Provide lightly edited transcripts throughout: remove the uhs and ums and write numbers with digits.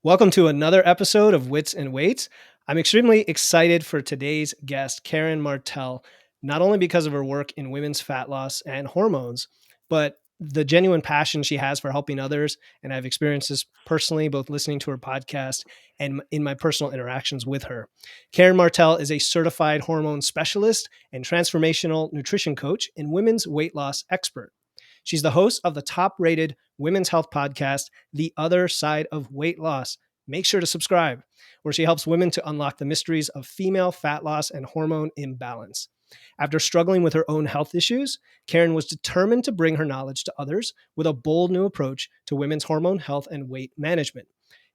Welcome to another episode of Wits and Weights. I'm extremely excited for today's guest, Karen Martel, not only because of her work in women's fat loss and hormones, but the genuine passion she has for helping others. And I've experienced this personally, both listening to her podcast and in my personal interactions with her. Karen Martel is a certified hormone specialist and transformational nutrition coach and women's weight loss expert. She's the host of the top-rated women's health podcast, The Other Side of Weight Loss. Make sure to subscribe, where she helps women to unlock the mysteries of female fat loss and hormone imbalance. After struggling with her own health issues, Karen was determined to bring her knowledge to others with a bold new approach to women's hormone health and weight management.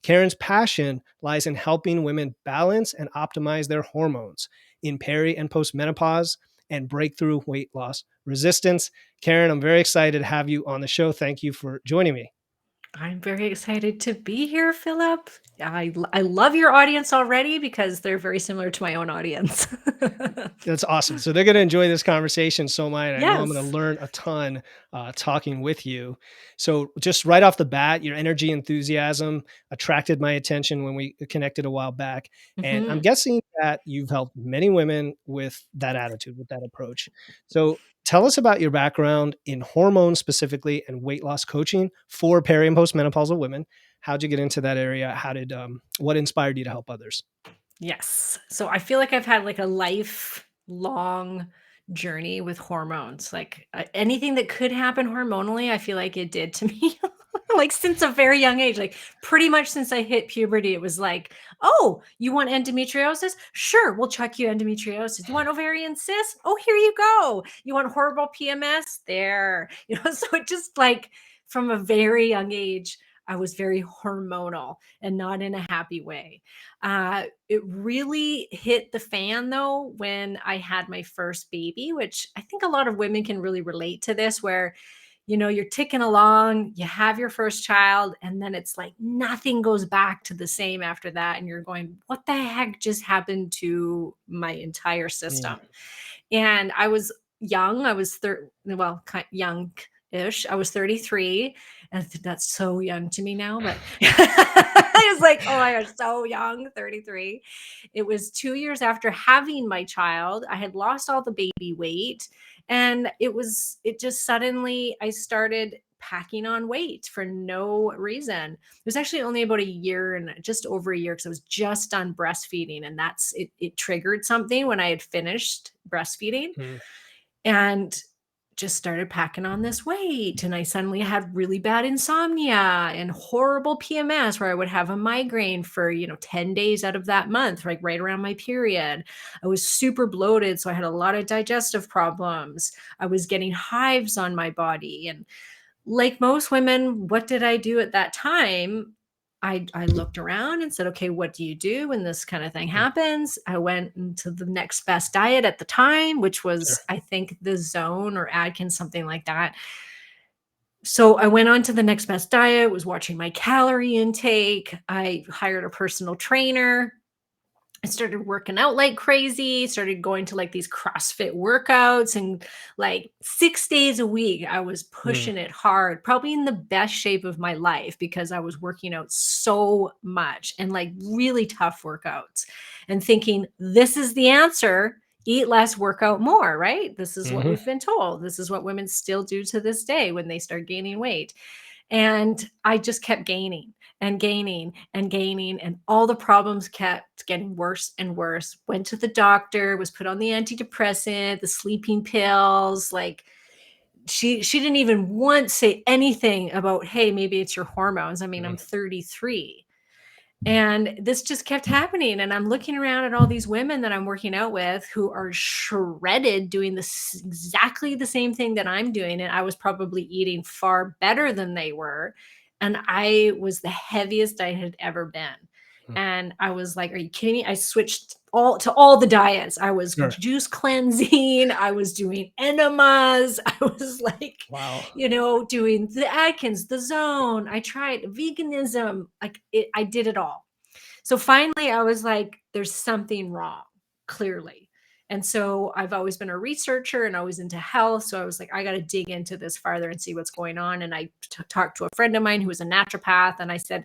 Karen's passion lies in helping women balance and optimize their hormones in peri and post-menopause and breakthrough weight loss resistance. Karen, I'm very excited to have you on the show. Thank you for joining me. I'm very excited to be here, Philip. I love your audience already because they're very similar to my own audience. That's awesome. So they're going to enjoy this conversation so much. I know I'm going to Yes. learn a ton talking with you. So just right off the bat, your energy, enthusiasm attracted my attention when we connected a while back. And I'm Mhm. guessing that you've helped many women with that attitude, with that approach. So tell us about your background in hormones specifically and weight loss coaching for peri and postmenopausal women. How'd you get into that area? What inspired you to help others? Yes. So I feel like I've had like a lifelong journey with hormones. Like anything that could happen hormonally, I feel like it did to me. Like since a very young age, like pretty much since I hit puberty, it was like, oh, you want endometriosis? Sure, we'll check you endometriosis. You want ovarian cysts? Oh, here you go. You want horrible PMS? There. So it just like from a very young age, I was very hormonal and not in a happy way. It really hit the fan though when I had my first baby, which I think a lot of women can really relate to this, where you're ticking along, you have your first child, and then it's like nothing goes back to the same after that. And you're going, what the heck just happened to my entire Yeah. system? And I was young. I was young ish. I was 33. And that's so young to me now, but I was like, oh my gosh, so young, 33. It was 2 years after having my child. I had lost all the baby weight. And it just suddenly, I started packing on weight for no reason. It was actually only about a year and just over a year because I was just done breastfeeding. And it triggered something when I had finished breastfeeding Mm. and just started packing on this weight. And I suddenly had really bad insomnia and horrible PMS where I would have a migraine for, 10 days out of that month, like right around my period. I was super bloated. So I had a lot of digestive problems. I was getting hives on my body. And like most women, what did I do at that time? I looked around and said, okay, what do you do when this kind of thing Mm. happens? I went into the next best diet at the time, which Sure. was, I think, the Zone or Atkins, something like that. So I went on to the next best diet, was watching my calorie intake. I hired a personal trainer. I started working out like crazy, started going to like these CrossFit workouts and like 6 days a week. I was Mm. pushing it hard, probably in the best shape of my life because I was working out so much and like really tough workouts and thinking, this is the answer. Eat less, work out more, right? This is what Mhm. we've been told. This is what women still do to this day when they start gaining weight. And I just kept gaining and gaining and gaining, and all the problems kept getting worse and worse. Went to the doctor, was put on the antidepressant, the sleeping pills. Like she didn't even once say anything about, hey, maybe it's your hormones. I mean, I'm Mm. 33. And this just kept happening. And I'm looking around at all these women that I'm working out with who are shredded doing this exactly the same thing that I'm doing. And I was probably eating far better than they were. And I was the heaviest I had ever been. Mm. And I was like, are you kidding me? I switched all the diets. I was Sure. juice cleansing. I was doing enemas. I was like, Wow. doing the Atkins, the Zone. I tried veganism. I did it all. So finally, I was like, there's something wrong, clearly. And so I've always been a researcher and always into health. So I was like, I got to dig into this farther and see what's going on. And I talked to a friend of mine who was a naturopath. And I said,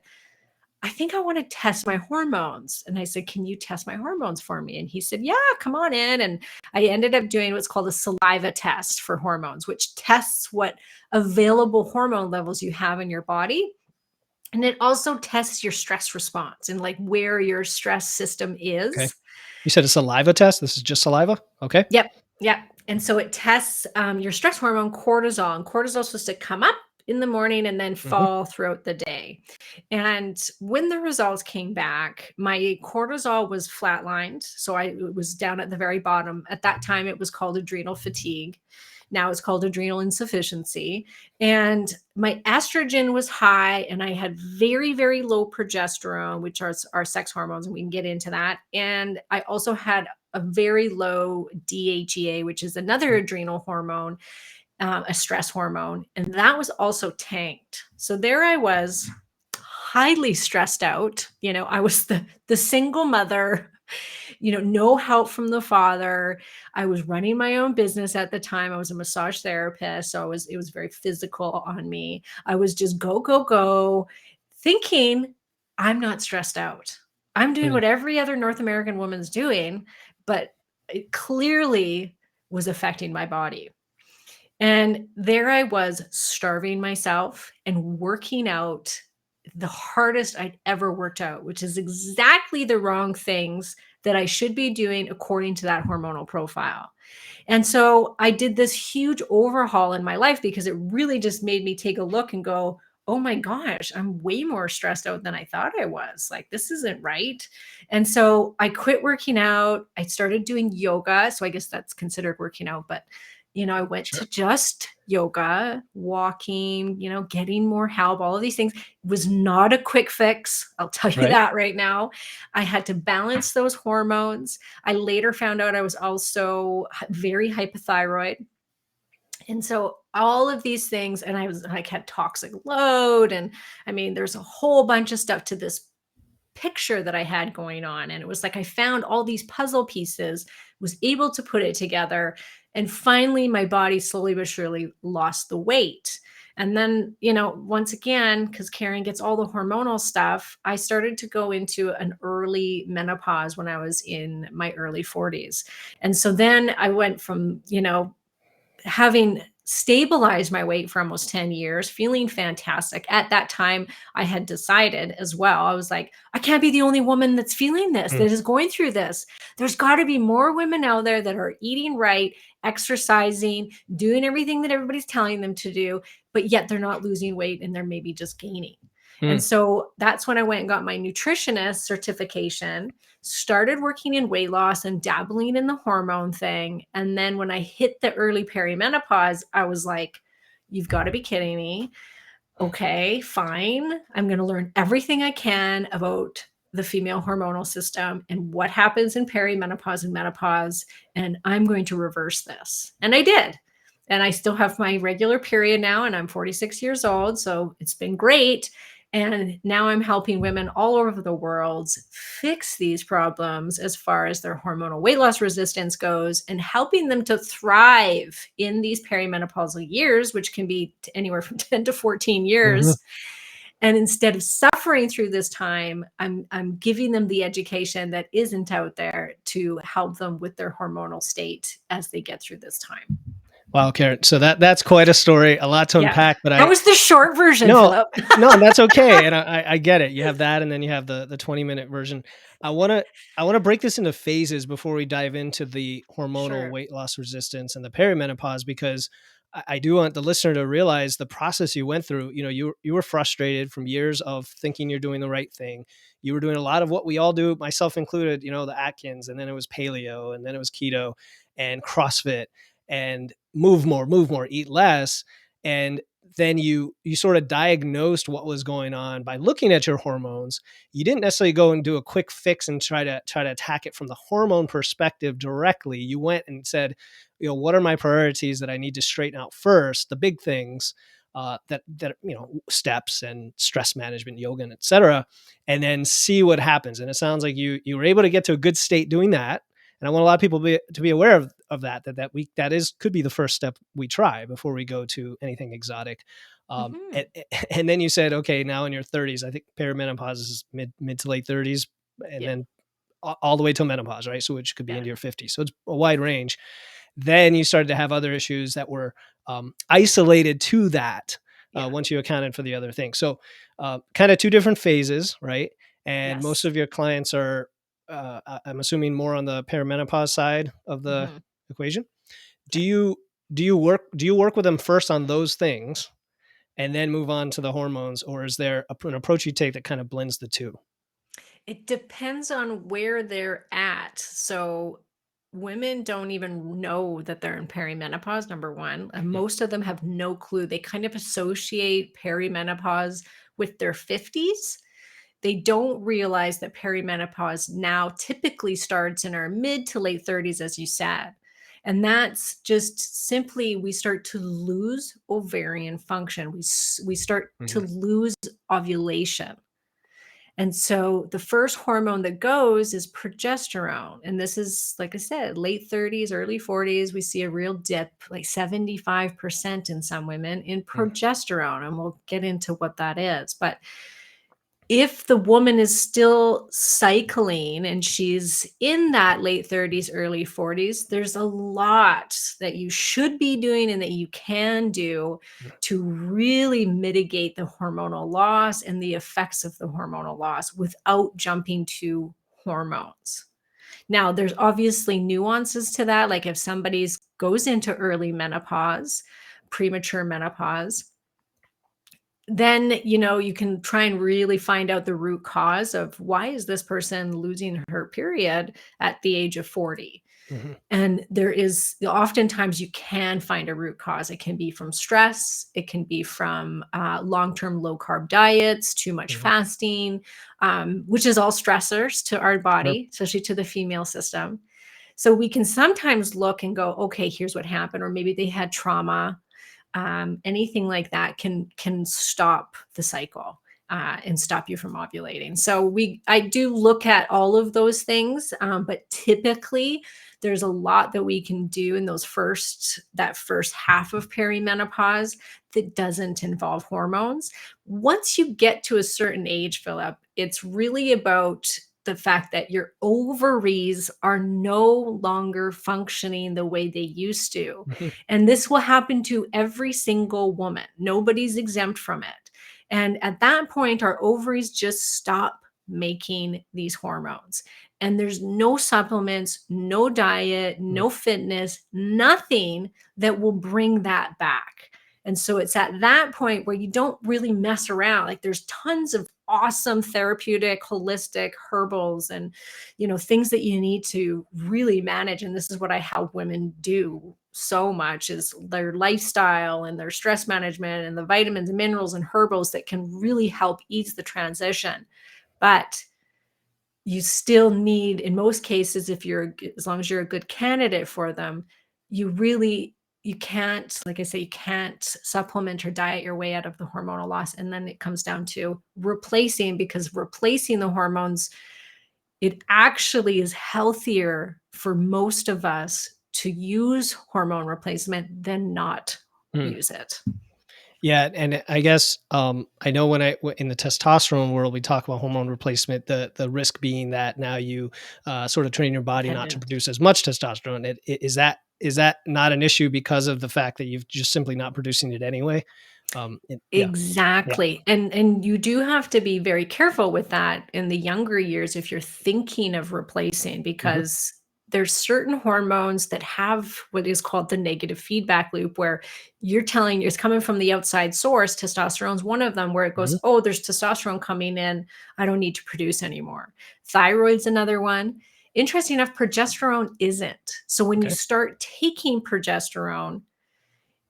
I think I want to test my hormones. And I said, can you test my hormones for me? And he said, yeah, come on in. And I ended up doing what's called a saliva test for hormones, which tests what available hormone levels you have in your body. And it also tests your stress response and like where your stress system Okay. is. You said a saliva test? This is just saliva? Okay. Yep, yep. And so it tests your stress hormone, cortisol. And cortisol is supposed to come up in the morning and then Mhm. fall throughout the day. And when the results came back, my cortisol was flatlined. So it was down at the very bottom. At that time, it was called adrenal fatigue. Now it's called adrenal insufficiency. And my estrogen was high, and I had very, very low progesterone, which are our sex hormones. And we can get into that. And I also had a very low DHEA, which is another Mm, adrenal hormone, a stress hormone, and that was also tanked. So there I was, highly stressed out. I was the single mother. No help from the father. I was running my own business at the time. I was a massage therapist, so it was very physical on me. I was just go go go, thinking I'm not stressed out. I'm doing mm, what every other North American woman's doing, but it clearly was affecting my body. And there I was, starving myself and working out the hardest I'd ever worked out, which is exactly the wrong things that I should be doing according to that hormonal profile. And so I did this huge overhaul in my life because it really just made me take a look and go, oh my gosh, I'm way more stressed out than I thought I was. Like, this isn't right. And so I quit working out. I started doing yoga. So I guess that's considered working out. But, I went to sure. just yoga, walking, getting more help, all of these things. It was not a quick fix. I'll tell you Right. that right now. I had to balance those hormones. I later found out I was also very hypothyroid. And so all of these things, and I was like, had toxic load. And I mean, there's a whole bunch of stuff to this picture that I had going on. And it was like I found all these puzzle pieces, was able to put it together. And finally, my body slowly but surely lost the weight. And then, once again, because Karen gets all the hormonal stuff, I started to go into an early menopause when I was in my early 40s. And so then I went from, having stabilized my weight for almost 10 years, feeling fantastic. At that time, I had decided as well, I was like, I can't be the only woman that's feeling this, Mm, that is going through this. There's got to be more women out there that are eating right, exercising, doing everything that everybody's telling them to do, but yet they're not losing weight and they're maybe just gaining. And mm. so that's when I went and got my nutritionist certification, started working in weight loss and dabbling in the hormone thing. And then when I hit the early perimenopause, I was like, you've got to be kidding me. Okay, fine. I'm going to learn everything I can about the female hormonal system and what happens in perimenopause and menopause. And I'm going to reverse this. And I did. And I still have my regular period now, and I'm 46 years old. So it's been great. And now I'm helping women all over the world fix these problems as far as their hormonal weight loss resistance goes, and helping them to thrive in these perimenopausal years, which can be anywhere from 10 to 14 Mhm. years. And instead of suffering through this time, I'm giving them the education that isn't out there to help them with their hormonal state as they get through this time. Wow, Karen. So that's quite a story, a lot to Yeah. unpack, but That was the short version, no, Philip. no, and that's okay, and I get it. You have that, and then you have the 20-minute version. I wanna I wanna break this into phases before we dive into the hormonal Sure. weight loss resistance and the perimenopause, because I do want the listener to realize the process you went through. You were frustrated from years of thinking you're doing the right thing. You were doing a lot of what we all do, myself included, the Atkins, and then it was paleo, and then it was keto and CrossFit and move more, eat less. And then you sort of diagnosed what was going on by looking at your hormones. You didn't necessarily go and do a quick fix and try to attack it from the hormone perspective directly. You went and said, what are my priorities that I need to straighten out first, the big things, that steps and stress management, yoga, and etc., and then see what happens. And it sounds like you were able to get to a good state doing that. And I want a lot of people to be aware of that could be the first step we try before we go to anything exotic. Mhm. And then you said, okay, now in your 30s, I think perimenopause is mid to late 30s, and Yeah, then all the way till menopause, right? So which could be yeah, into your 50s. So it's a wide range. Then you started to have other issues that were isolated to that yeah. once you accounted for the other things. So kind of two different phases, right? And most Yes. of your clients are, I'm assuming, more on the perimenopause side of the Mhm. equation. Do Yeah. you do you work with them first on those things and then move on to the hormones, or is there an approach you take that kind of blends the two? It depends on where they're at. So women don't even know that they're in perimenopause, number one. And Mm, most of them have no clue. They kind of associate perimenopause with their 50s. They don't realize that perimenopause now typically starts in our mid to late 30s, as you said. And that's just simply we start to lose ovarian function. We start to mhm, lose ovulation. And so the first hormone that goes is progesterone. And this is, like I said, late 30s, early 40s. We see a real dip, like 75% in some women in mm, progesterone. And we'll get into what that is. But if the woman is still cycling and she's in that late 30s, early 40s, there's a lot that you should be doing and that you can do mm, to really mitigate the hormonal loss and the effects of the hormonal loss without jumping to hormones. Now, there's obviously nuances to that. Like if somebody's goes into early menopause, premature menopause, then you can try and really find out the root cause of why is this person losing her period at the age of 40. mhm, And there is oftentimes you can find a root cause. It can be from stress, it can be from long-term low carb diets, too much mhm. fasting, which is all stressors to our Sure. body, especially to the female system. So we can sometimes look and go, okay, here's what happened, or maybe they had trauma. Anything like that can stop the cycle and stop you from ovulating. So I do look at all of those things, but typically there's a lot that we can do in that first half of perimenopause that doesn't involve hormones. Once you get to a certain age, Philip, it's really about the fact that your ovaries are no longer functioning the way they used to. Mhm, And this will happen to every single woman. Nobody's exempt from it. And at that point, our ovaries just stop making these hormones. And there's no supplements, no diet, mm, no fitness, nothing that will bring that back. And so it's at that point where you don't really mess around. Like there's tons of awesome therapeutic, holistic herbals and things that you need to really manage. And this is what I help women do so much is their lifestyle and their stress management and the vitamins and minerals and herbals that can really help ease the transition. But you still need, in most cases, if you're as long as you're a good candidate for them, you really you can't, like I say, you can't supplement or diet your way out of the hormonal loss. And then it comes down to replacing, because replacing the hormones, it actually is healthier for most of us to use hormone replacement than not mm. use it. Yeah, and I guess I know in the testosterone world we talk about hormone replacement, the risk being that now you sort of train your body not to Dependent. produce as much testosterone. Is that not an issue because of the fact that you've just simply not producing it anyway? Yeah, yeah, Exactly, and you do have to be very careful with that in the younger years if you're thinking of replacing, hmm, because there's certain hormones that have what is called the negative feedback loop, where you're telling it's coming from the outside source. Testosterone's one of them, where it goes, hmm, "Oh, there's testosterone coming in. I don't need to produce anymore." Thyroid's another one. Interesting enough, progesterone isn't. So when you okay, start taking progesterone,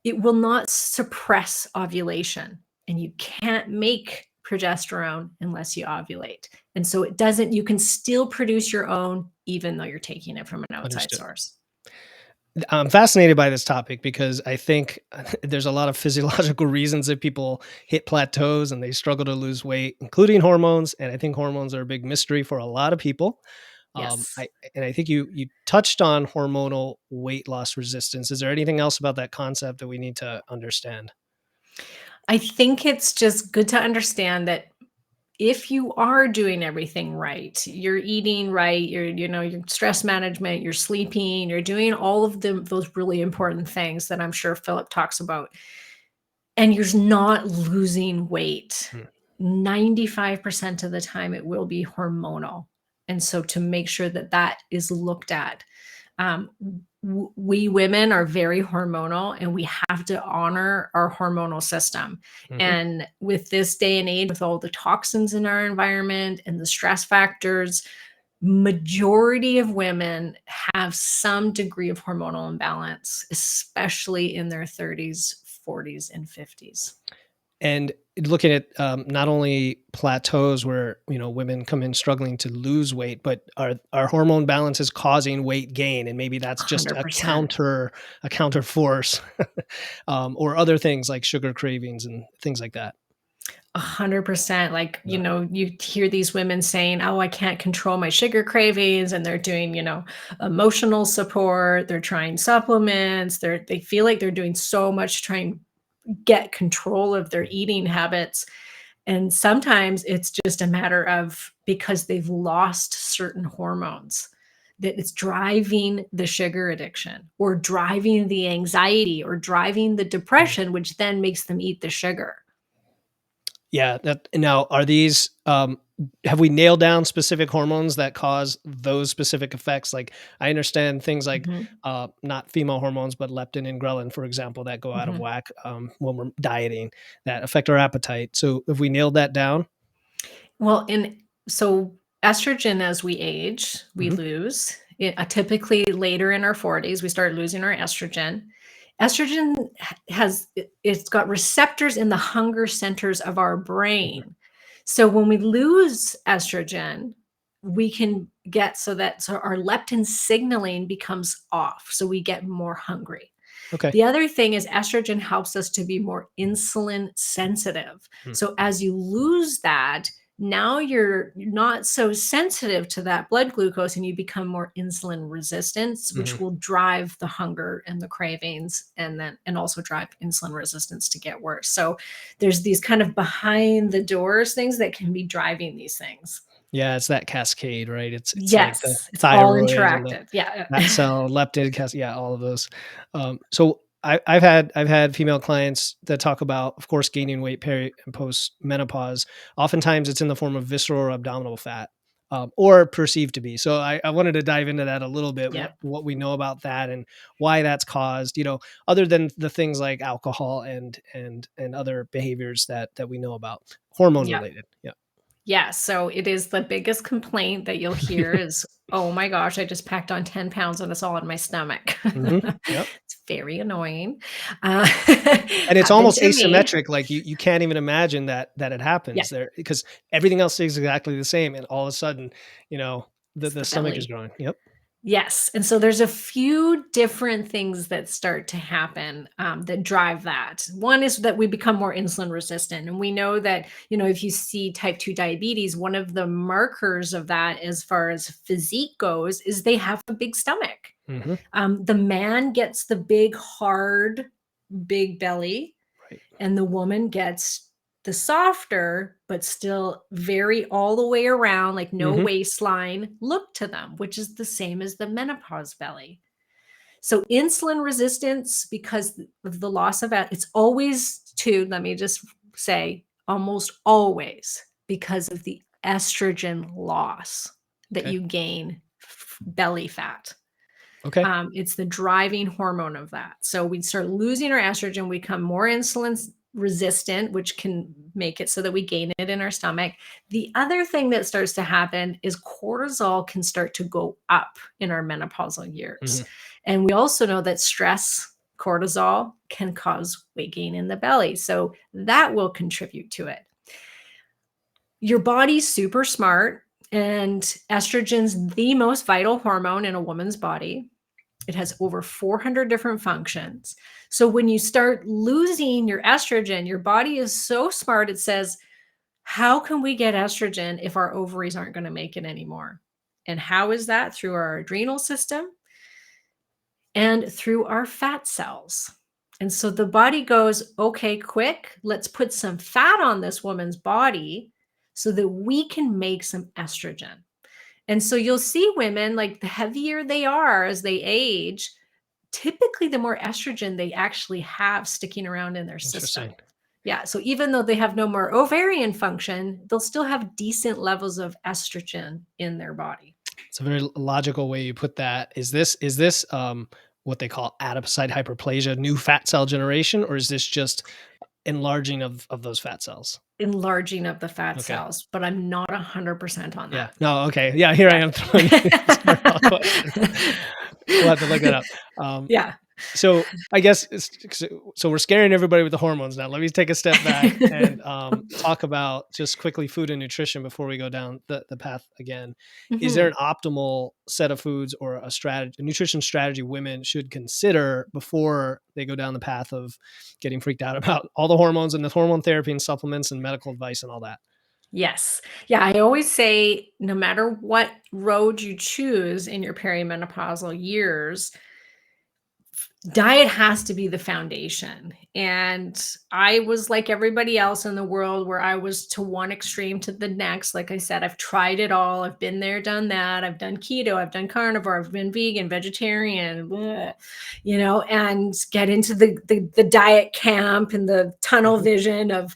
it will not suppress ovulation, and you can't make progesterone unless you ovulate. And so it doesn't you can still produce your own even though you're taking it from an outside understood. source. I'm fascinated by this topic because I think there's a lot of physiological reasons that people hit plateaus and they struggle to lose weight, including hormones. And I think hormones are a big mystery for a lot of people. Yes. I think you touched on hormonal weight loss resistance. Is there anything else about that concept that we need to understand? I think it's just good to understand that if you are doing everything right, you're eating right, your stress management, you're sleeping, you're doing all of those really important things that I'm sure Philip talks about, and you're not losing weight, Mm, 95% of the time it will be hormonal. And so to make sure that that is looked at. We women are very hormonal and we have to honor our hormonal system. mhm. And with this day and age, with all the toxins in our environment and the stress factors, majority of women have some degree of hormonal imbalance, especially in their 30s, 40s, and 50s. And looking at not only plateaus where women come in struggling to lose weight, but our hormone balance is causing weight gain, and maybe that's just 100%. a counter force, or other things like sugar cravings and things like that. 100%. Like, Yeah. you hear these women saying, "Oh, I can't control my sugar cravings," and they're doing, emotional support, they're trying supplements, they feel like they're doing so much to try and get control of their eating habits. And sometimes it's just a matter of because they've lost certain hormones that it's driving the sugar addiction or driving the anxiety or driving the depression, which then makes them eat the sugar. Yeah, that now are these have we nailed down specific hormones that cause those specific effects? Like I understand things like Mhm, not female hormones, but leptin and ghrelin, for example, that go out of mhm. whack when we're dieting that affect our appetite. So if we nailed that down, Well, so estrogen as we age, we hmm lose. Typically later in our 40s, we start losing our estrogen. Estrogen it's got receptors in the hunger centers of our brain. So when we lose estrogen, we can get so our leptin signaling becomes off. So we get more hungry. okay. The other thing is estrogen helps us to be more insulin sensitive. Mm, So as you lose that, now you're not so sensitive to that blood glucose and you become more insulin resistant, which mhm. will drive the hunger and the cravings and also drive insulin resistance to get worse. So there's these kind of behind the doors things that can be driving these things. Yeah, it's that cascade, right? It's like the Yes, it's all thyroid and the interactive. Yeah. fat cell, leptin, yeah, all of those. So I've had female clients that talk about, of course, gaining weight peri and post menopause. Oftentimes, it's in the form of visceral or abdominal fat, or perceived to be. So I wanted to dive into that a little bit. Yeah. What we know about that and why that's caused. Other than the things like alcohol and other behaviors that we know about, hormone Yeah. related. Yeah. Yeah, so it is the biggest complaint that you'll hear is, "Oh my gosh, I just packed on 10 pounds and it's all in my stomach." hmm Yep. It's very annoying. Uh, And it's happened almost to me. asymmetric, like, you can't even imagine that it Yeah, happens there because everything else stays exactly the same, and all of a sudden, the it's the the stomach is belly. growing. Yep. Yes, and so there's a few different things that start to happen, that drive that. One is that we become more insulin resistant, and we know that, if you see type 2 diabetes, one of the markers of that as far as physique goes is they have a big stomach. Mhm. The man gets the big, hard, big belly, Right. and the woman gets the softer, but still very all the way around, like no Mhm. waistline look to them, which is the same as the menopause belly. So insulin resistance because of the loss of it's always too, let me just say, almost always because of the estrogen loss that Okay. you gain belly fat. Okay. It's the driving hormone of that. So we start losing our estrogen, we become more resistant, which can make it so that we gain it in our stomach. The other thing that starts to happen is cortisol can start to go up in our menopausal years. Mhm. And we also know that stress, cortisol, can cause weight gain in the belly. So that will contribute to it. Your body's super smart, and estrogen's the most vital hormone in a woman's body. It has over 400 different functions. So when you start losing your estrogen, your body is so smart. It says, how can we get estrogen if our ovaries aren't going to make it anymore? And how is that? Through our adrenal system and through our fat cells. And so the body goes, okay, quick, let's put some fat on this woman's body so that we can make some estrogen. And so you'll see women, like, the heavier they are as they age, typically the more estrogen they actually have sticking around in their system. Interesting. Yeah. So even though they have no more ovarian function, they'll still have decent levels of estrogen in their body. It's a very logical way you put that. Is this what they call adipocyte hyperplasia, new fat cell generation, or is this just enlarging of those fat cells? Enlarging of the fat Okay. cells, but I'm not 100% on Yeah. that. No, okay. Yeah, here I Yeah. am throwing you these curveball questions. We'll have to look that up. Yeah. So I guess so we're scaring everybody with the hormones now. Let me take a step back and talk about just quickly food and nutrition before we go down the path again. Is there Mhm. an optimal set of foods or a nutrition strategy women should consider before they go down the path of getting freaked out about all the hormones and the hormone therapy and supplements and medical advice and all that? Yes. Yeah, I always say no matter what road you choose in your perimenopausal years, diet has to be the foundation. And I was like everybody else in the world where I was to one extreme to the next. Like I said, I've tried it all. I've been there, done that. I've done keto, I've done carnivore, I've been vegan, vegetarian, bleh, and get into the diet camp and the tunnel Mhm. vision of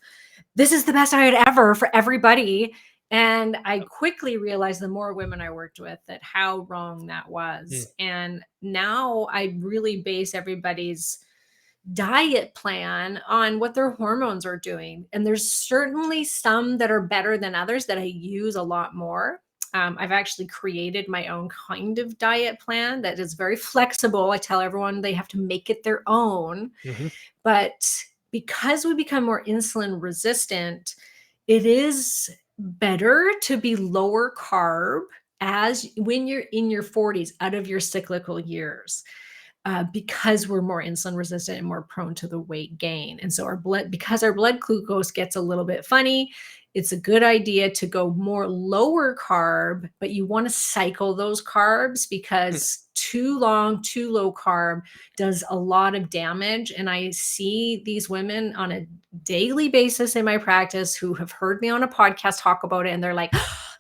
this is the best diet ever for everybody. And I quickly realized the more women I worked with that how wrong that Mm. was. And now I really base everybody's diet plan on what their hormones are doing. And there's certainly some that are better than others that I use a lot more. I've actually created my own kind of diet plan that is very flexible. I tell everyone they have to make it their own, Mhm. but because we become more insulin resistant, it is better to be lower carb as when you're in your 40s out of your cyclical years, because we're more insulin resistant and more prone to the weight gain. And so because our blood glucose gets a little bit funny, it's a good idea to go more lower carb, but you want to cycle those carbs Mm. because too long, too low carb does a lot of damage. And I see these women on a daily basis in my practice who have heard me on a podcast talk about it. And they're like,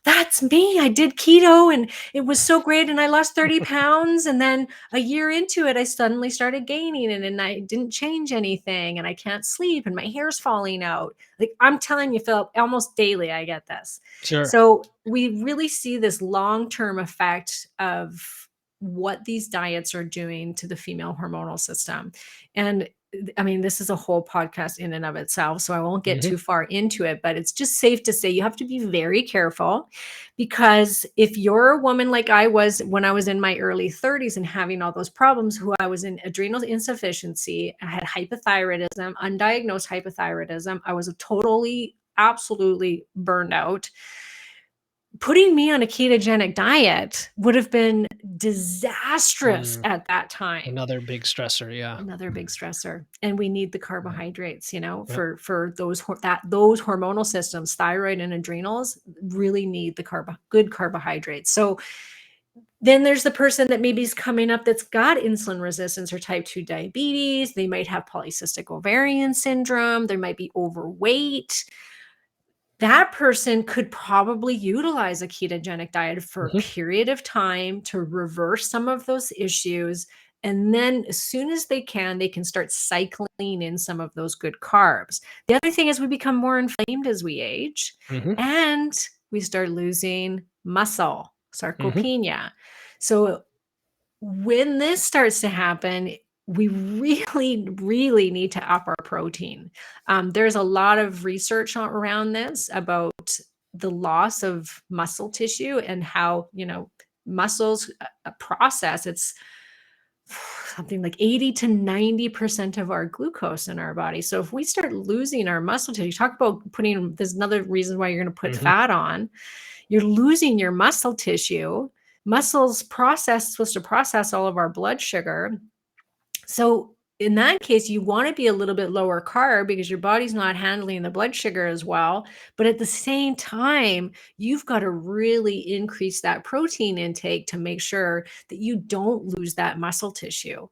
that's me. I did keto and it was so great. And I lost 30 pounds. And then a year into it, I suddenly started gaining it and I didn't change anything and I can't sleep and my hair's falling out. Like I'm telling you, Philip, almost daily I get this. Sure. So we really see this long-term effect of what these diets are doing to the female hormonal system. And I mean, this is a whole podcast in and of itself, so I won't get Mhm. too far into it, but it's just safe to say you have to be very careful because if you're a woman like I was when I was in my early 30s and having all those problems, who I was in adrenal insufficiency, I had hypothyroidism, undiagnosed hypothyroidism, I was a totally, absolutely burned out. Putting me on a ketogenic diet would have been disastrous Mm. at that time. Another big stressor, yeah. Another big stressor, and we need the Yep. carbohydrates, Yep. for those hormonal systems, thyroid and adrenals really need the good carbohydrates. So then there's the person that maybe is coming up that's got insulin resistance or type 2 diabetes. They might have polycystic ovarian syndrome. They might be overweight. That person could probably utilize a ketogenic diet for a Mhm. period of time to reverse some of those issues. And then as soon as they can start cycling in some of those good carbs. The other thing is we become more inflamed as we age Mhm. and we start losing muscle, Mhm. sarcopenia. So when this starts to happen, we really, really need to up our protein. There's a lot of research around this about the loss of muscle tissue and how, muscles process. It's something like 80 to 90% of our glucose in our body. So if we start losing our muscle tissue, talk about putting, there's another reason why you're going to put Mhm. fat on. You're losing your muscle tissue. Muscles supposed to process all of our blood sugar. So in that case, you want to be a little bit lower carb because your body's not handling the blood sugar as well. But at the same time, you've got to really increase that protein intake to make sure that you don't lose that muscle tissue.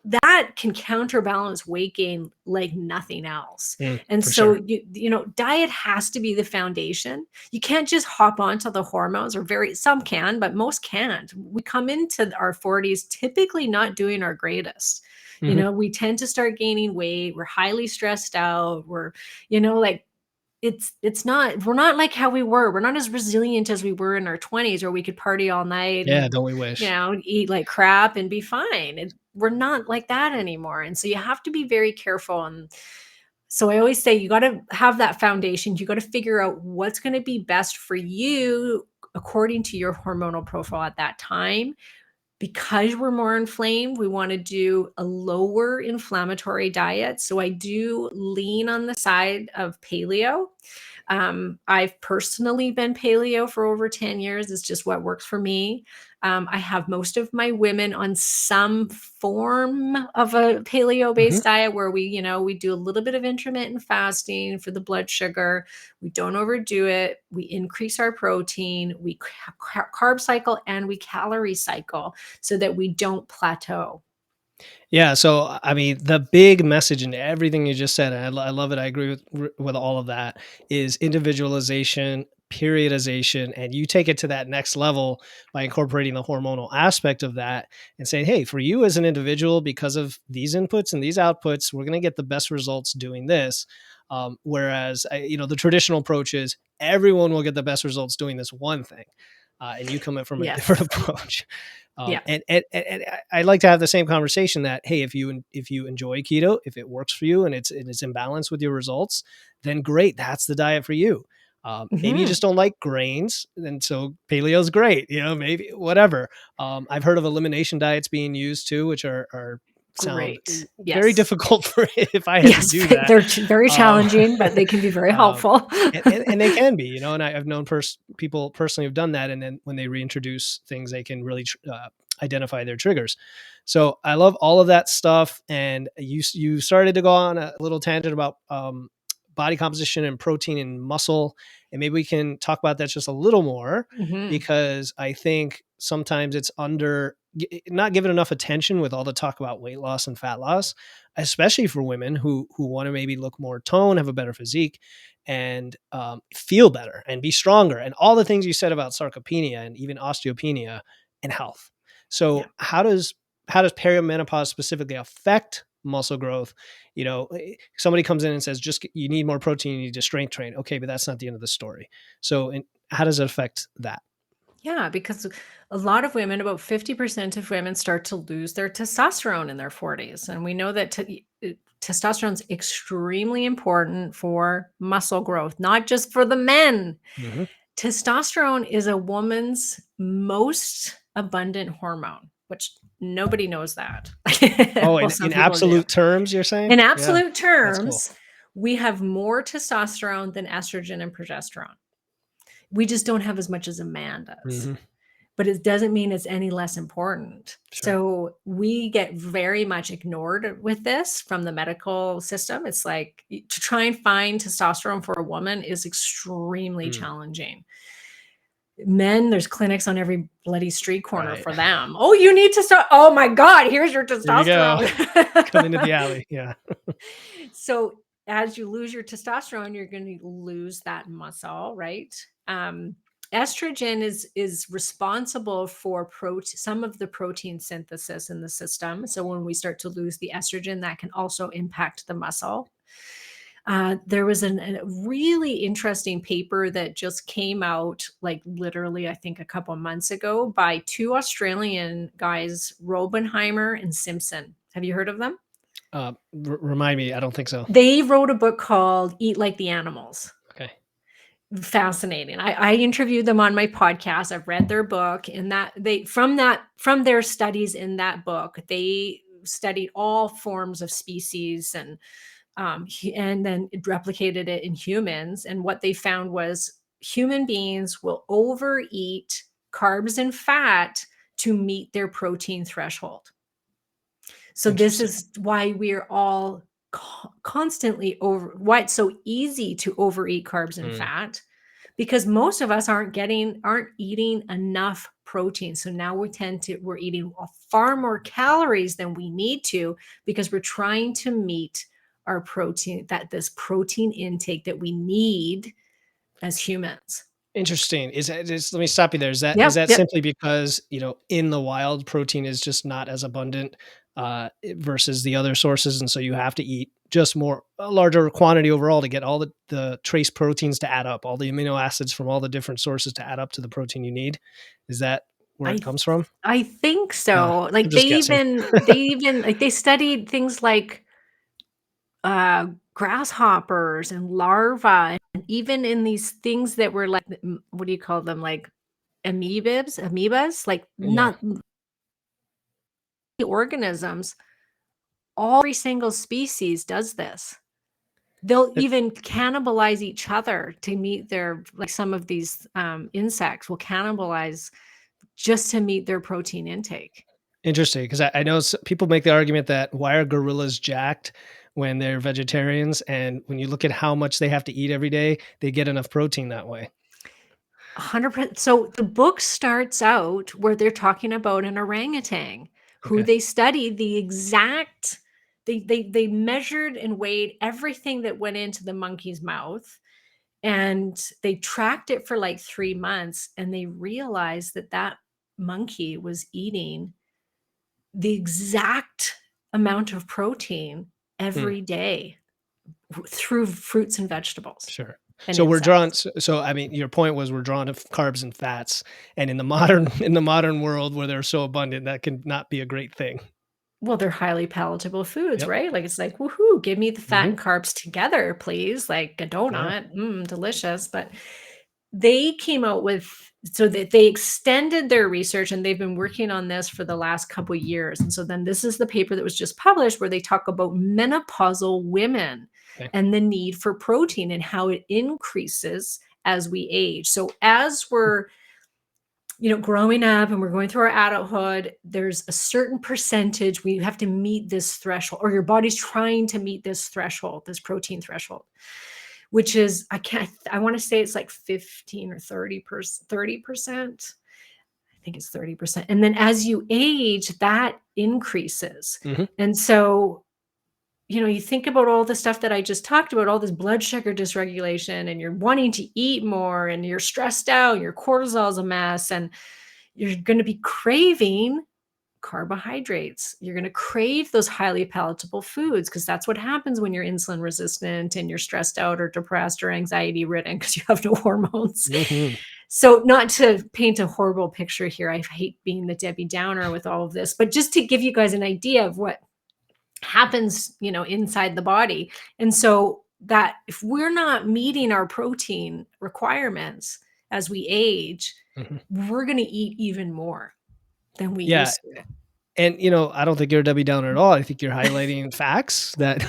that can counterbalance weight gain like nothing else. And For so sure. diet has to be the foundation. You can't just hop onto the hormones, or very some can, but most can't. We come into our 40s typically not doing our greatest. Mhm. We tend to start gaining weight, we're highly stressed out, like it's not we're not like how we were. We're not as resilient as we were in our 20s, where we could party all night Yeah, and don't we wish? eat like crap and be fine. We're not like that anymore. And so you have to be very careful. And so I always say you got to have that foundation. You got to figure out what's going to be best for you according to your hormonal profile at that time. Because we're more inflamed, we want to do a lower inflammatory diet. So I do lean on the side of paleo. I've personally been paleo for over 10 years. It's just what works for me. I have most of my women on some form of a paleo Mhm. based diet where we do a little bit of intermittent fasting for the blood sugar. We don't overdo it. We increase our protein, we carb cycle, and we calorie cycle so that we don't plateau. Yeah, so I mean, the big message in everything you just said, and I love it. I agree with all of that. Is individualization, periodization, and you take it to that next level by incorporating the hormonal aspect of that and saying, "Hey, for you as an individual, because of these inputs and these outputs, we're going to get the best results doing this." Whereas, the traditional approach is everyone will get the best results doing this one thing, and you come in from a different Yes. approach. Yeah. And I like to have the same conversation that, hey, if you enjoy keto, if it works for you and it's in balance with your results, then great, that's the diet for you. Maybe you Mhm. just don't like grains, and so paleo's great. Maybe whatever. I've heard of elimination diets being used too, which are sound Great. very Yes. difficult for if I had to Yes, do that. they're very Um, challenging, but they can be very um, helpful. and they can be, and I've known people personally who've done that, and then when they reintroduce things, they can really identify their triggers. So I love all of that stuff. And you started to go on a little tangent about body composition and protein and muscle, and maybe we can talk about that just a little more, Mhm. because I think sometimes it's not given enough attention with all the talk about weight loss and fat loss, especially for women who want to maybe look more toned, have a better physique, and feel better and be stronger, and all the things you said about sarcopenia and even osteopenia and health. Yeah. So how does perimenopause specifically affect muscle growth? Somebody comes in and says, just you need more protein, you need to strength train. Okay, but that's not the end of the story. So how does it affect that? Yeah, because a lot of women, about 50% of women start to lose their testosterone in their 40s. And we know that testosterone is extremely important for muscle growth, not just for the men. Hmm. Testosterone is a woman's most abundant hormone, which nobody knows that. Oh, Well, in some people do. absolute terms, you're saying? In Yeah, absolute that's cool. terms, we have more testosterone than estrogen and progesterone. We just don't have as much as a man does, Hmm. but it doesn't mean it's any less important. Sure. So we get very much ignored with this from the medical system. It's like to try and find testosterone for a woman is extremely Mm, challenging. Men, there's clinics on every bloody street corner right. for them. Oh, you need to start. Oh my God, here's your Here you go. testosterone. Come into the alley. Yeah. So as you lose your testosterone, you're going to lose that muscle, right? Estrogen is responsible for some of the protein synthesis in the system. So when we start to lose the estrogen, that can also impact the muscle. There was a really interesting paper that just came out, like literally, I think a couple of months ago, by two Australian guys, Robenheimer and Simpson. Have you heard of them? Remind me. I don't think so. They wrote a book called Eat Like the Animals. Okay. Fascinating. I interviewed them on my podcast. I've read their book, and from their studies in that book, they studied all forms of species and then replicated it in humans. And what they found was human beings will overeat carbs and fat to meet their protein threshold. So this Interesting. is why we're all constantly why it's so easy to overeat carbs and Mm, fat, because most of us aren't eating enough protein. So now we're eating far more calories than we need to because we're trying to meet our protein, that this protein intake that we need as humans. Interesting. Is that just let me stop you there. Is Yep, that yep. simply because, in the wild, protein is just not as abundant, versus the other sources, and so you have to eat just a larger quantity overall to get all the trace proteins to add up, all the amino acids from all the different sources to add up to the protein you need? Is that where I it th comes from? I think Uh, so. I'm Like just guessing. they studied things like grasshoppers and larvae, and even in these things that were like, what do you call them? Like amoebas, like Yeah. not organisms. Every single species does this. They'll It even cannibalize each other to meet their, like some of these insects will cannibalize just to meet their protein intake. Interesting, because I know people make the argument that why are gorillas jacked when they're vegetarians, and when you look at how much they have to eat every day, they get enough protein that way. 100%. So the book starts out where they're talking about an orangutan who Okay. they studied the exact they measured and weighed everything that went into the monkey's mouth, and they tracked it for like 3 months, and they realized that that monkey was eating the exact amount of protein Hmm. every day through fruits and vegetables Sure. and So we're drawn. insects. So I mean, your point was we're drawn to carbs and fats, and in the modern in the modern world where they're so abundant, that can not be a great thing. Well, they're highly palatable foods, Yep. right? Like, it's like, "Woohoo, give me the fat Hmm. and carbs together, please," like a Yeah. donut, delicious, but they came out with, so that they extended their research, and they've been working on this for the last couple years, and so then this is the paper that was just published where they talk about menopausal women Okay. and the need for protein and how it increases as we age. So as we're, growing up and we're going through our adulthood, there's a certain percentage we have to meet this threshold, or your body's trying to meet this threshold, this protein threshold, which is, I want to say it's like 15 or 30%. I think it's 30%. And then as you age, that increases. Hmm. And so, you think about all the stuff that I just talked about, all this blood sugar dysregulation, and you're wanting to eat more, and you're stressed out, your cortisol's a mess, and you're going to be craving carbohydrates. You're going to crave those highly palatable foods because that's what happens when you're insulin resistant and you're stressed out or depressed or anxiety ridden because you have no hormones. Hmm. So, not to paint a horrible picture here, I hate being the Debbie Downer with all of this, but just to give you guys an idea of what happens, inside the body. And so that if we're not meeting our protein requirements as we age, Hmm. we're going to eat even more than we Yeah. used to. And, I don't think you're a Debbie Downer at all. I think you're highlighting facts that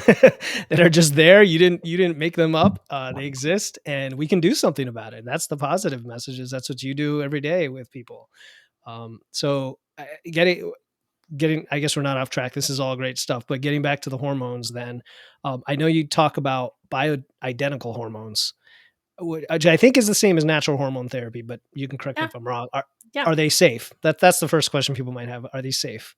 that are just there. You didn't make them up. They exist, and we can do something about it. That's the positive messages. That's what you do every day with people. So getting. I guess we're not off track. This is all great stuff. But getting back to the hormones, then I know you talk about bioidentical hormones, which I think is the same as natural hormone therapy. But you can correct me Yeah, if I'm wrong. Are yeah. are they safe? That's the first question people might have. Are these safe?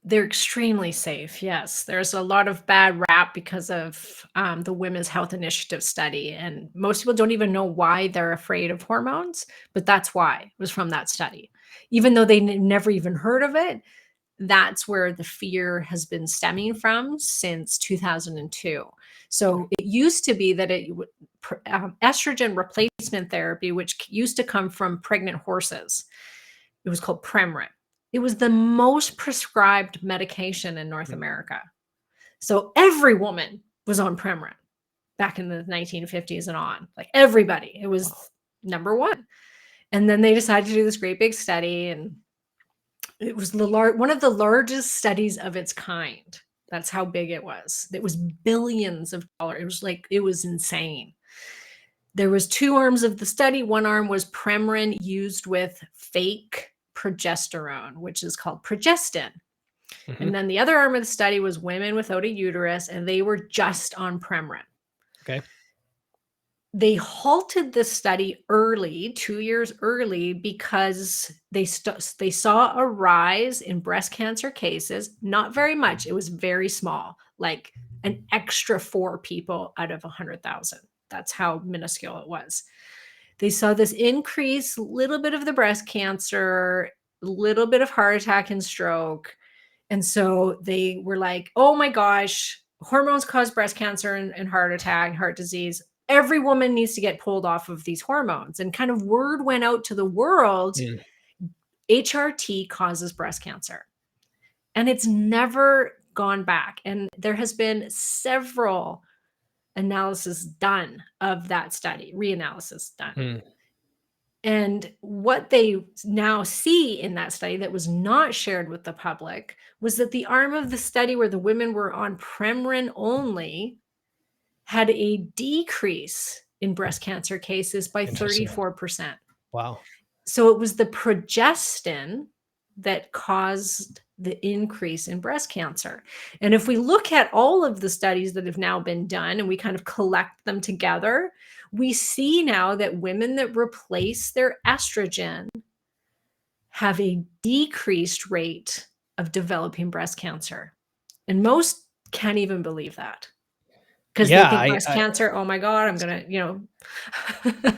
They're extremely safe. Yes, there's a lot of bad rap because of the Women's Health Initiative study, and most people don't even know why they're afraid of hormones, but that's why. It was from that study. Even though they never even heard of it, that's where the fear has been stemming from since 2002. So it used to be that estrogen replacement therapy, which used to come from pregnant horses, it was called Premrit. It was the most prescribed medication in North Mm. America. So every woman was on Premrit back in the 1950s and on. Like everybody, it was Wow. number one. And then they decided to do this great big study, and it was one of the largest studies of its kind. That's how big it was. It was billions of dollars. It was insane. There was 2 arms of the study. One arm was Premarin used with fake progesterone, which is called progestin. Mhm. And then the other arm of the study was women without a uterus, and they were just on Premarin. Okay. they halted the study early, 2 years early, because they saw a rise in breast cancer cases, not very much, it was very small, like an extra 4 people out of 100,000. That's how minuscule it was. They saw this increase, little bit of the breast cancer, little bit of heart attack and stroke, and so they were like, "Oh my gosh, hormones cause breast cancer and heart attack, heart disease. Every woman needs to get pulled off of these hormones." And kind of word went out to the world, Mm, HRT causes breast cancer. And it's never gone back. And there has been several analysis done of that study, reanalysis done. mm, And what they now see in that study that was not shared with the public was that the arm of the study where the women were on Premarin only had a decrease in breast cancer cases by interesting. 34%. Wow. So it was the progestin that caused the increase in breast cancer. And if we look at all of the studies that have now been done and we kind of collect them together, we see now that women that replace their estrogen have a decreased rate of developing breast cancer. And most can't even believe that because they Yeah, think breast cancer, oh my God, I'm going to,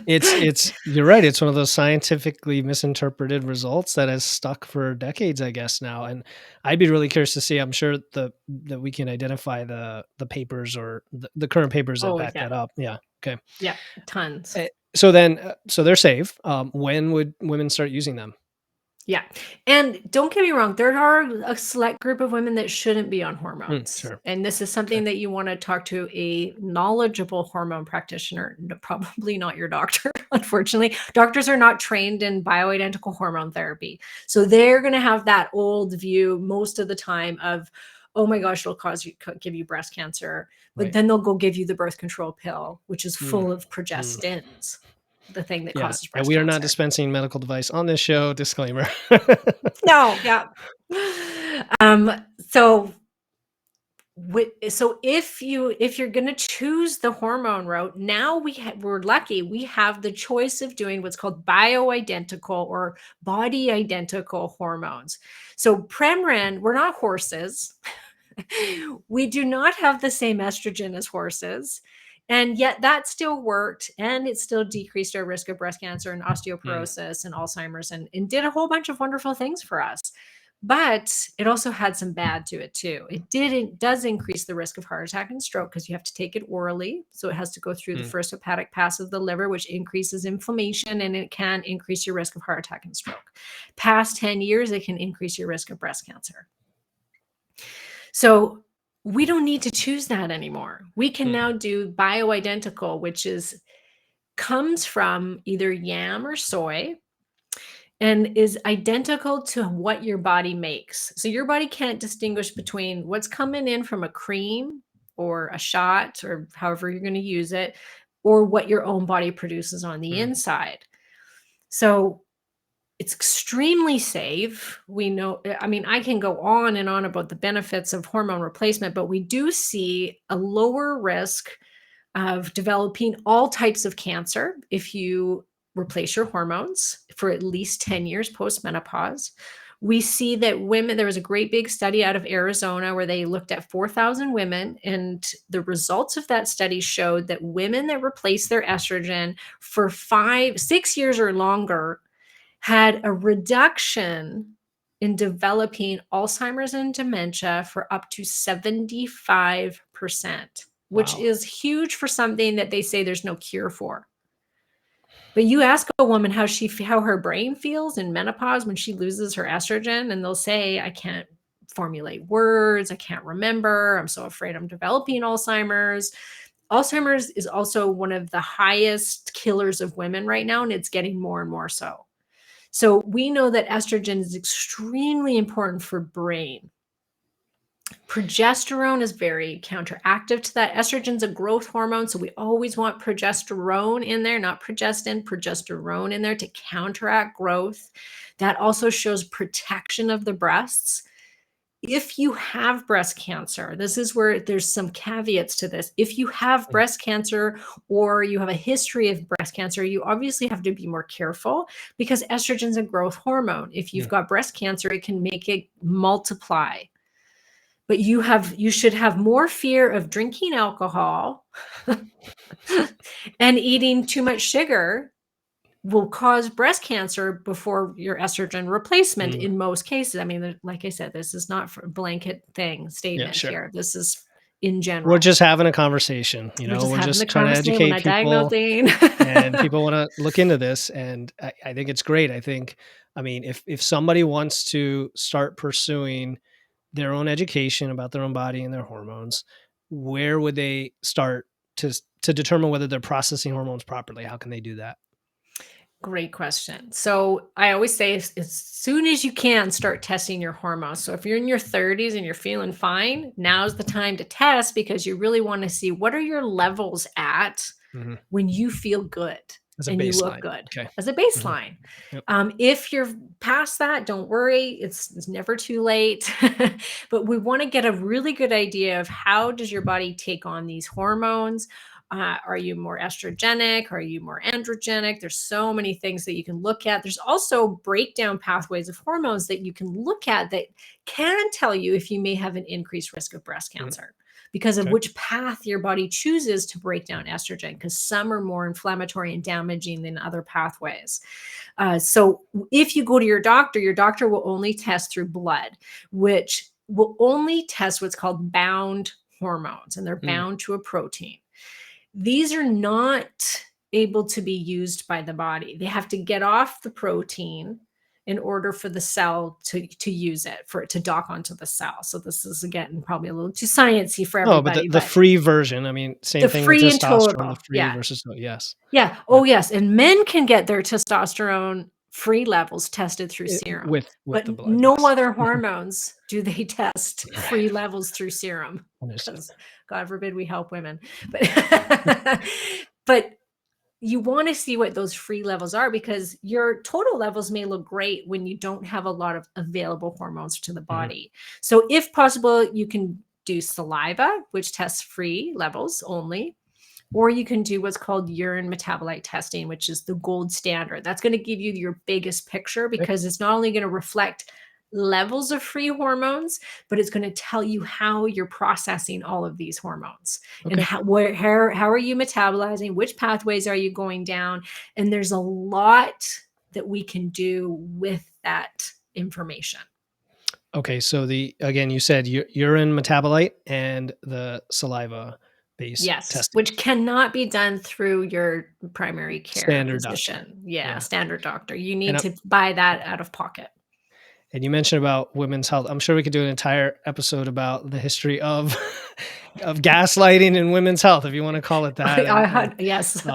it's you're right, it's one of those scientifically misinterpreted results that has stuck for decades, I guess, now, and I'd be really curious to see. I'm sure that we can identify the papers or the current papers that oh, back yeah. that up. Yeah, okay. Yeah. Tons. So then, so they're safe. When would women start using them? Yeah, and don't get me wrong, there are a select group of women that shouldn't be on hormones, Sure. and this is Okay. something that you wanna talk to a knowledgeable hormone practitioner, probably not your doctor, unfortunately. Doctors are not trained in bioidentical hormone therapy, so they're gonna have that old view most of the time of, "Oh my gosh, it'll give you breast cancer," but Right. then they'll go give you the birth control pill, which is Mm, full of mm. progestins, the thing that Yeah, causes and breast we are not cancer. dispensing medical device on this show, disclaimer. No, yeah. So so if you're gonna choose the hormone route, now we're lucky. We have the choice of doing what's called bioidentical or body identical hormones. So Premarin, we're not horses. We do not have the same estrogen as horses. And yet that still worked and it still decreased our risk of breast cancer and Mm, osteoporosis and Alzheimer's and did a whole bunch of wonderful things for us. But it also had some bad to it too. It does increase the risk of heart attack and stroke because you have to take it orally. So it has to go through the mm. first hepatic pass of the liver, which increases inflammation and it can increase your risk of heart attack and stroke. Past 10 years, it can increase your risk of breast cancer. So we don't need to choose that anymore. We can Mm, now do bioidentical, which is comes from either yam or soy and is identical to what your body makes. So your body can't distinguish between what's coming in from a cream or a shot or however you're going to use it or what your own body produces on the mm, inside. So it's extremely safe. We know, I mean, I can go on and on about the benefits of hormone replacement, but we do see a lower risk of developing all types of cancer if you replace your hormones for at least 10 years post menopause. We see that women, there was a great big study out of Arizona where they looked at 4,000 women, and the results of that study showed that women that replaced their estrogen for 6 years or longer had a reduction in developing Alzheimer's and dementia for up to 75%, which wow. is huge for something that they say there's no cure for. But you ask a woman how her brain feels in menopause when she loses her estrogen, and they'll say, "I can't formulate words, I can't remember, I'm so afraid I'm developing Alzheimer's." Alzheimer's is also one of the highest killers of women right now, and it's getting more and more so. So we know that estrogen is extremely important for brain. Progesterone is very counteractive to that. Estrogen's a growth hormone, so we always want progesterone in there, not progestin, progesterone in there to counteract growth. That also shows protection of the breasts. If you have breast cancer, this is where there's some caveats to this. If you have Mm, breast cancer or you have a history of breast cancer, you obviously have to be more careful because estrogen's a growth hormone. If you've mm, got breast cancer, it can make it multiply. But you should have more fear of drinking alcohol and eating too much sugar will cause breast cancer before your estrogen replacement mm. in most cases. I mean, like I said, this is not for a blanket thing Yeah, statement sure. here. This is in We're general. just having a conversation, We're just we're having the just trying to conversation. We're educate not people, diagnosing. and people wanna look into this, and I think it's great. I mean, if somebody wants to start pursuing their own education about their own body and their hormones, where would they start to determine whether they're processing hormones properly? How can they do that? Great question. So I always say as soon as you can start testing your hormones. So if you're in your 30s and you're feeling fine, now's the time to test because you really want to see what are your levels at Mhm. when you feel good As a and you look baseline. good Okay. as a Mhm. baseline. Yep. If you're past that, don't worry. It's never too late. But we want to get a really good idea of how does your body take on these hormones. Are you more estrogenic? Are you more androgenic? There's so many things that you can look at. There's also breakdown pathways of hormones that you can look at that can tell you if you may have an increased risk of breast Mhm. cancer because of Okay. which path your body chooses to break down estrogen, because some are more inflammatory and damaging than other pathways. So if you go to your doctor will only test through blood, which will only test what's called bound hormones, and they're Mm. bound to a protein. These are not able to be used by the body. They have to get off the protein in order for the cell to use it, for it to dock onto the cell. So this is again probably a little too sciencey for No, but everybody, the but free version, I mean, the same thing with free and testosterone, the total. free Yeah. versus yes. Yeah. Yeah. Oh, yes. And men can get their testosterone free levels tested through serum, With but the blood, no yes. other hormones do they test free levels through serum Understood. because God forbid we help women. But but you want to see what those free levels are because your total levels may look great when you don't have a lot of available hormones to the Mhm. body. So if possible, you can do saliva, which tests free levels only, or you can do what's called urine metabolite testing, which is the gold standard. That's going to give you your biggest picture Okay, because it's not only going to reflect levels of free hormones, but it's going to tell you how you're processing all of these hormones and okay. how are you metabolizing, which pathways are you going down. And there's a lot that we can do with that information. Okay, so again, you said urine metabolite and the saliva-based Yes, testing. which cannot be done through your primary care Standard doctor. physician. Yeah, Yeah, standard doctor. You and need I to buy that out of pocket. and you mentioned about women's health. I'm sure we could do an entire episode about the history of of gaslighting in women's health, if you wanna call it that, and, Yes,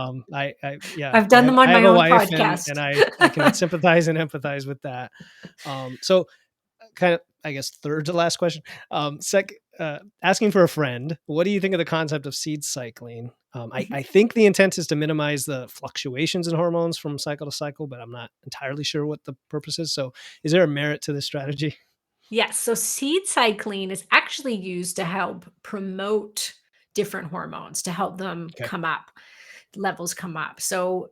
yeah, I've done them I on have my a own wife, podcast. and I can sympathize and empathize with that. So kind of, I guess, third to last question. Asking for a friend, what do you think of the concept of seed cycling? I think the intent is to minimize the fluctuations in hormones from cycle to cycle, but I'm not entirely sure what the purpose is. So, is there a merit to this strategy? Yes, so seed cycling is actually used to help promote different hormones, to help them Okay. come up, levels come up. So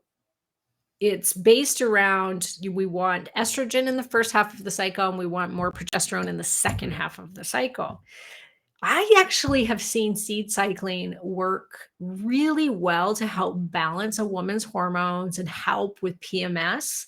it's based around we want estrogen in the first half of the cycle and we want more progesterone in the second Mhm. half of the cycle. I actually have seen seed cycling work really well to help balance a woman's hormones and help with PMS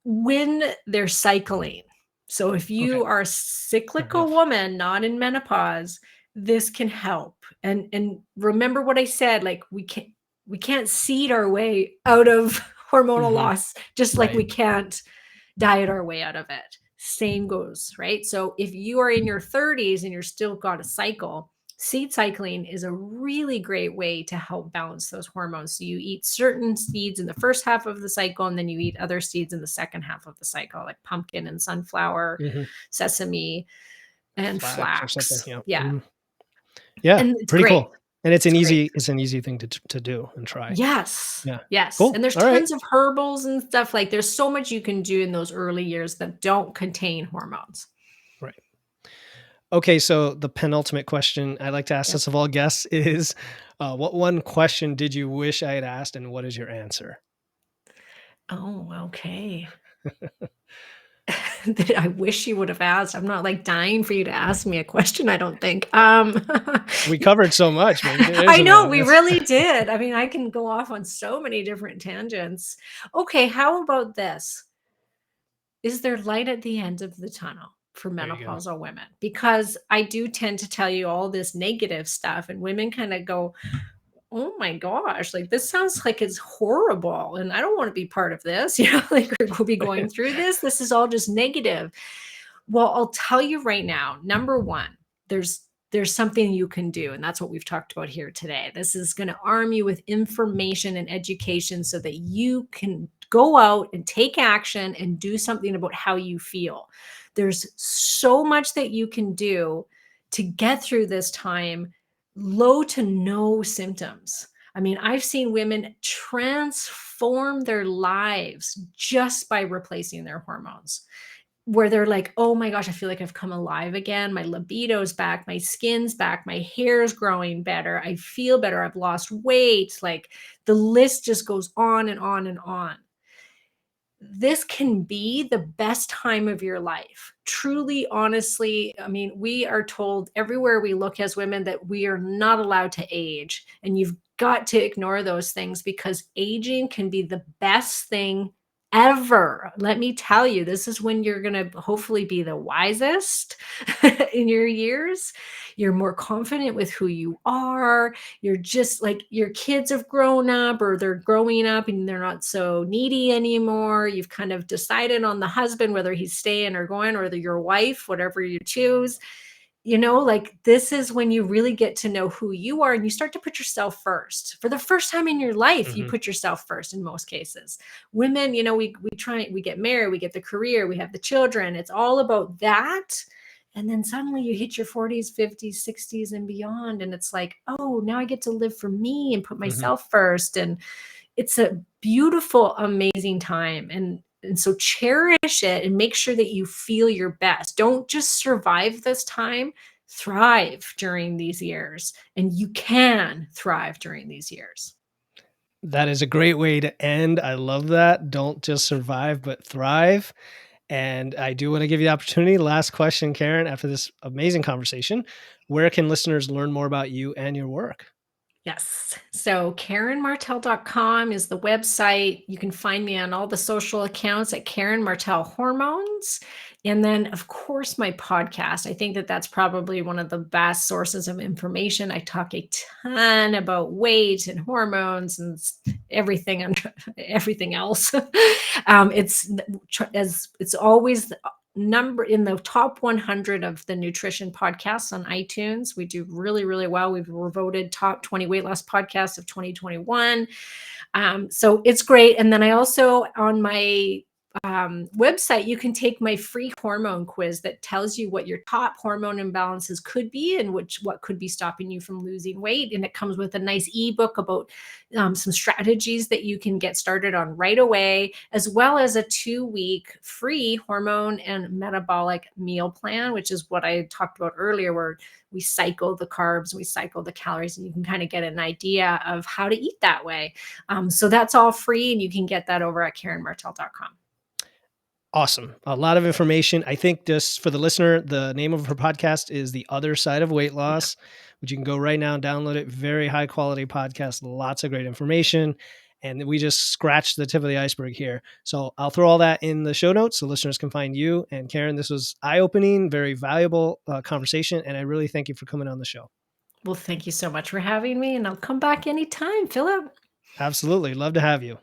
when they're cycling. So if Okay. you are a Fair cyclical enough. woman, not in menopause, this can help. And remember what I said, like we can't seed our way out of hormonal Mhm. loss, just like Right. we can't diet our way out of it. Same goes, right? So if you are in your 30s and you're still got a cycle, seed cycling is a really great way to help balance those hormones. So you eat certain seeds in the first half of the cycle, and then you eat other seeds in the second half of the cycle, like pumpkin and sunflower, Mhm. sesame, and Flax or something. flax. Yeah. Yeah. Mhm. Yeah. And it's Pretty great. cool. And It's great. it's an easy thing to do and try. Yes. Yeah. Yes. Cool. And there's All right. tons of herbals and stuff. Like there's so much you can do in those early years that don't contain hormones. Right. Okay, so the penultimate question I like to ask Yep. this of all guests is, what one question did you wish I had asked, and what is your answer? Oh, okay. That I wish you would have asked. I'm not, like, dying for you to ask me a question, I don't think. We covered so much. Maybe there I isn't know, one. we That's really did. I mean, I can go off on so many different tangents. Okay, how about this? Is there light at the end of the tunnel for there you go. menopausal women? Because I do tend to tell you all this negative stuff, and women kinda go, "Oh my gosh, like, this sounds like it's horrible, and I don't wanna be part of this." Like, we'll be going through this. This is all just negative. Well, I'll tell you right now, number 1, there's something you can do, and that's what we've talked about here today. This is gonna arm you with information and education so that you can go out and take action and do something about how you feel. There's so much that you can do to get through this time, low to no symptoms. I mean, I've seen women transform their lives just by replacing their hormones where they're like, "Oh my gosh, I feel like I've come alive again. My libido's back, my skin's back, my hair's growing better. I feel better. I've lost weight." Like the list just goes on and on and on. This can be the best time of your life. Truly, honestly, I mean, we are told everywhere we look as women that we are not allowed to age. And you've got to ignore those things because aging can be the best thing ever. Let me tell you, this is when you're going to hopefully be the wisest in your years. You're more confident with who you are. You're just like your kids have grown up or they're growing up and they're not so needy anymore. You've kind of decided on the husband, whether he's staying or going, or your wife, whatever you choose. Like this is when you really get to know who you are and you start to put yourself first. For the first time in your life, you Mhm, put yourself first in most cases. Women, we get married, we get the career, we have the children. It's all about that. And then suddenly you hit your 40s, 50s, 60s and beyond and it's like, "Oh, now I get to live for me and put mhm. myself first." And it's a beautiful, amazing time. And so cherish it and make sure that you feel your best. Don't just survive this time, thrive during these years. And you can thrive during these years. That is a great way to end. I love that. Don't just survive, but thrive. And I do want to give you the opportunity. Last question, Karen, after this amazing conversation. Where can listeners learn more about you and your work? Yes. So KarenMartel.com is the website. You can find me on all the social accounts at Karen Martel Hormones. And then, of course, my podcast. I think that that's probably one of the best sources of information. I talk a ton about weight and hormones and everything and everything else. It's as it's always number in the top 100 of the nutrition podcasts on iTunes. We do really, really well. Were voted top 20 weight loss podcasts of 2021. So it's great. And then I also on my website, you can take my free hormone quiz that tells you what your top hormone imbalances could be and what could be stopping you from losing weight. And it comes with a nice ebook about some strategies that you can get started on right away, as well as a 2-week free hormone and metabolic meal plan, which is what I talked about earlier, where we cycle the carbs, we cycle the calories, and you can kind of get an idea of how to eat that way. So that's all free, and you can get that over at KarenMartel.com. Awesome. A lot of information. I think just for the listener, the name of her podcast is The Other Side of Weight Yeah. Loss, which you can go right now and download it. Very high quality podcast, lots of great information. And we just scratched the tip of the iceberg here. So I'll throw all that in the show notes so listeners can find you. And Karen, this was eye opening, very valuable conversation. And I really thank you for coming on the show. Well, thank you so much for having me, and I'll come back anytime, Philip. Absolutely. Love to have you.